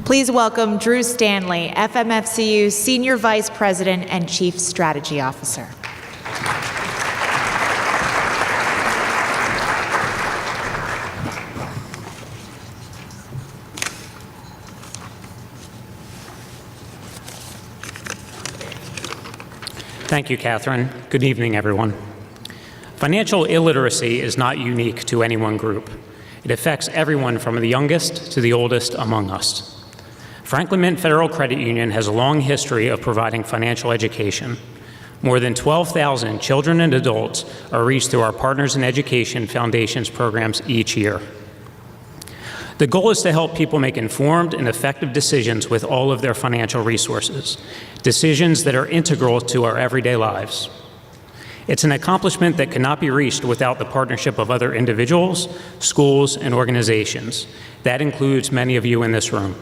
Please welcome Drew Stanley, FMFCU Senior Vice President and Chief Strategy Officer. Thank you, Catherine. Good evening, everyone. Financial illiteracy is not unique to any one group. It affects everyone from the youngest to the oldest among us. Franklin Mint Federal Credit Union has a long history of providing financial education. More than 12,000 children and adults are reached through our Partners in Education Foundation's programs each year. The goal is to help people make informed and effective decisions with all of their financial resources, decisions that are integral to our everyday lives. It's an accomplishment that cannot be reached without the partnership of other individuals, schools, and organizations. That includes many of you in this room.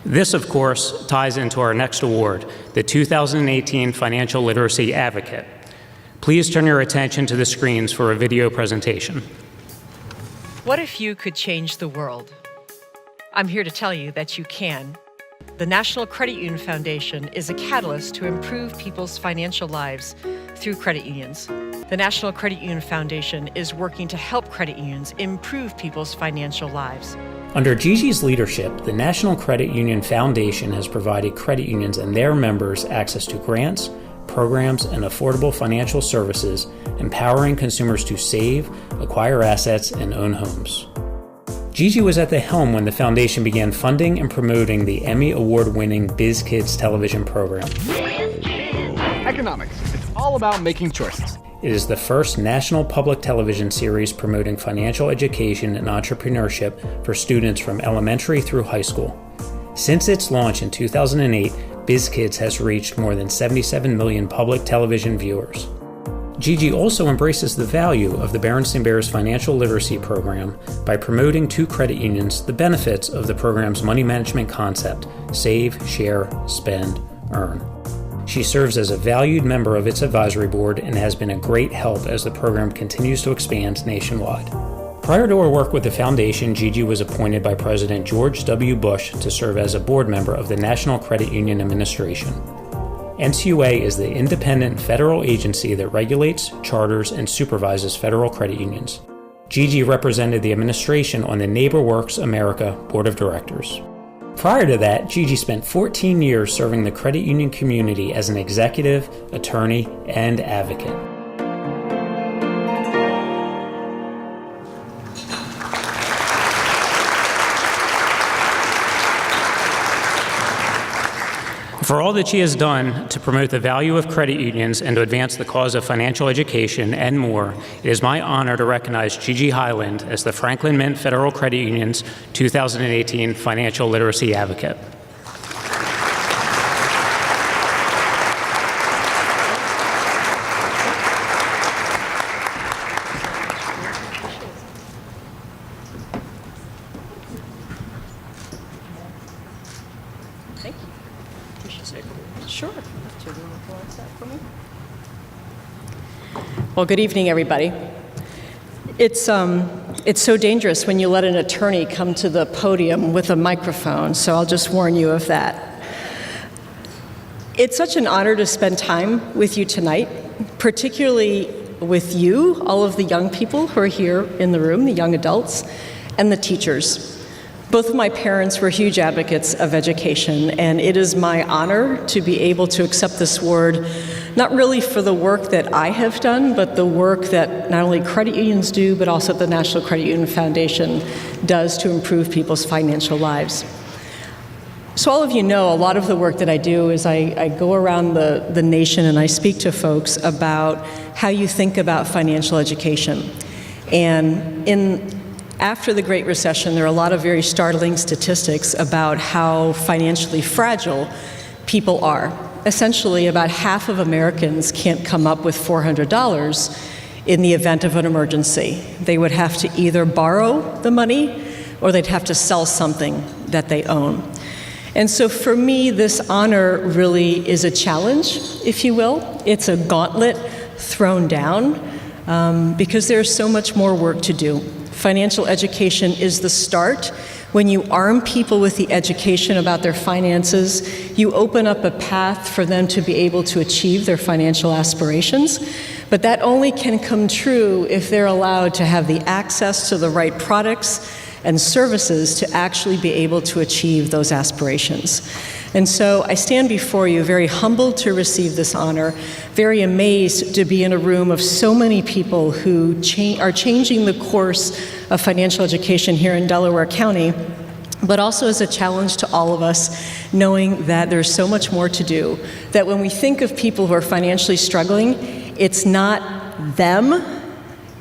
This, of course, ties into our next award, the 2018 Financial Literacy Advocate. Please turn your attention to the screens for a video presentation. What if you could change the world? I'm here to tell you that you can. The National Credit Union Foundation is a catalyst to improve people's financial lives through credit unions. The National Credit Union Foundation is working to help credit unions improve people's financial lives. Under Gigi's leadership, the National Credit Union Foundation has provided credit unions and their members access to grants, programs, and affordable financial services, empowering consumers to save, acquire assets, and own homes. Gigi was at the helm when the foundation began funding and promoting the Emmy Award-winning Biz Kids television program. Economics. It's all about making choices. It is the first national public television series promoting financial education and entrepreneurship for students from elementary through high school. Since its launch in 2008, Biz Kids has reached more than 77 million public television viewers. Gigi also embraces the value of the Berenstain Bears Financial Literacy Program by promoting to credit unions the benefits of the program's money management concept, save, share, spend, earn. She serves as a valued member of its advisory board and has been a great help as the program continues to expand nationwide. Prior to her work with the foundation, Gigi was appointed by President George W. Bush to serve as a board member of the National Credit Union Administration. NCUA is the independent federal agency that regulates, charters, and supervises federal credit unions. Gigi represented the administration on the NeighborWorks America Board of Directors. Prior to that, Gigi spent 14 years serving the credit union community as an executive, attorney, and advocate. For all that she has done to promote the value of credit unions and to advance the cause of financial education and more, it is my honor to recognize Gigi Hyland as the Franklin Mint Federal Credit Union's 2018 Financial Literacy Advocate. Well, good evening, everybody. It's so dangerous when you let an attorney come to the podium with a microphone, so I'll just warn you of that. It's such an honor to spend time with you tonight, particularly with you, all of the young people who are here in the room, the young adults, and the teachers. Both of my parents were huge advocates of education, and it is my honor to be able to accept this award, not really for the work that I have done, but the work that not only credit unions do, but also the National Credit Union Foundation does to improve people's financial lives. So all of you know, a lot of the work that I do is I go around the nation and I speak to folks about how you think about financial education. And after the Great Recession, there are a lot of very startling statistics about how financially fragile people are. Essentially, about half of Americans can't come up with $400 in the event of an emergency. They would have to either borrow the money or they'd have to sell something that they own. And so for me, this honor really is a challenge, if you will. It's a gauntlet thrown down because there's so much more work to do. Financial education is the start, When you arm people with the education about their finances, you open up a path for them to be able to achieve their financial aspirations. But that only can come true if they're allowed to have the access to the right products and services to actually be able to achieve those aspirations. And so I stand before you very humbled to receive this honor, very amazed to be in a room of so many people who are changing the course of financial education here in Delaware County, but also as a challenge to all of us, knowing that there's so much more to do, that when we think of people who are financially struggling, it's not them,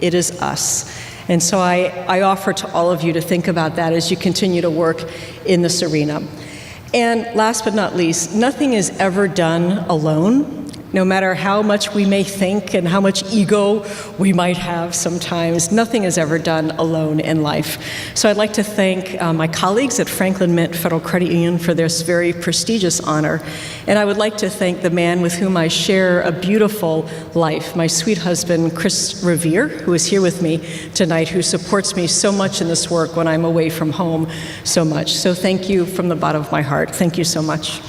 it is us. And so I offer to all of you to think about that as you continue to work in this arena. And last but not least, nothing is ever done alone. No matter how much we may think and how much ego we might have sometimes, nothing is ever done alone in life. So I'd like to thank my colleagues at Franklin Mint Federal Credit Union for this very prestigious honor. And I would like to thank the man with whom I share a beautiful life, my sweet husband, Chris Revere, who is here with me tonight, who supports me so much in this work when I'm away from home so much. So thank you from the bottom of my heart. Thank you so much.